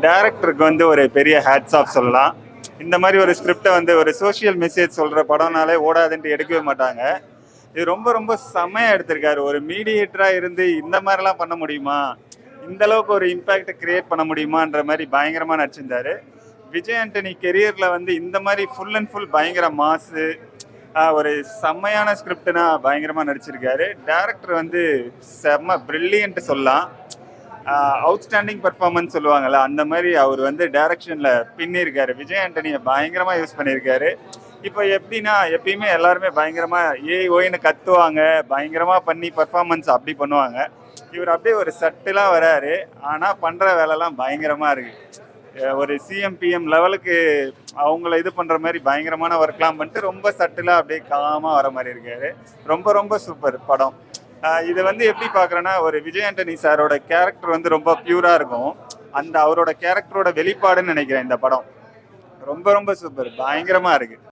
டைரக்டருக்கு வந்து ஒரு பெரிய ஹேட்ஸ் ஆஃப் சொல்லலாம். இந்த மாதிரி ஒரு ஸ்கிரிப்டை வந்து ஒரு சோஷியல் மெசேஜ் சொல்கிற படம்னாலே ஓடாதுன்ட்டு எடுக்கவே மாட்டாங்க. இது ரொம்ப ரொம்ப செம்மையாக எடுத்திருக்காரு. ஒரு மீடியேட்டராக இருந்து இந்த மாதிரிலாம் பண்ண முடியுமா, இந்த அளவுக்கு ஒரு இம்பேக்ட் கிரியேட் பண்ண முடியுமான்ற மாதிரி பயங்கரமாக நடிச்சிருந்தாரு. விஜய் ஆண்டனி கெரியரில் வந்து இந்த மாதிரி ஃபுல் அண்ட் ஃபுல் பயங்கர மாசு, ஒரு செம்மையான ஸ்கிரிப்ட்னா பயங்கரமாக நடிச்சிருக்காரு. டைரக்டர் வந்து செம்ம பிரில்லியன்ட் சொல்லலாம். அவுட்ஸ்டாண்டிங் பர்ஃபார்மன்ஸ் சொல்லுவாங்கல்ல, அந்த மாதிரி அவர் வந்து டைரக்ஷனில் பின்னிருக்காரு. விஜய் ஆண்டனியை பயங்கரமாக யூஸ் பண்ணியிருக்காரு. இப்போ எப்படின்னா, எப்பயுமே எல்லாருமே பயங்கரமாக ஓய்னு கத்துவாங்க, பயங்கரமாக பண்ணி பர்ஃபார்மன்ஸ் அப்படி பண்ணுவாங்க. இவர் அப்படியே ஒரு சட்டிலாக வராரு, ஆனால் பண்ணுற வேலைலாம் பயங்கரமாக இருக்குது. ஒரு சிஎம் பிஎம் லெவலுக்கு அவங்கள இது பண்ணுற மாதிரி பயங்கரமான ஒர்க்லாம் பண்ணிட்டு ரொம்ப சட்டிலாக அப்படியே காமாக வர மாதிரி இருக்காரு. ரொம்ப ரொம்ப சூப்பர் படம். இது வந்து எப்படி பார்க்குறேன்னா, ஒரு விஜய் ஆண்டனி சாரோட கேரக்டர் வந்து ரொம்ப பியூராக இருக்கும். அந்த அவரோட கேரக்டரோட வெளிப்பாடுன்னு நினைக்கிறேன் இந்த படம். ரொம்ப ரொம்ப சூப்பர், பயங்கரமாக இருக்குது.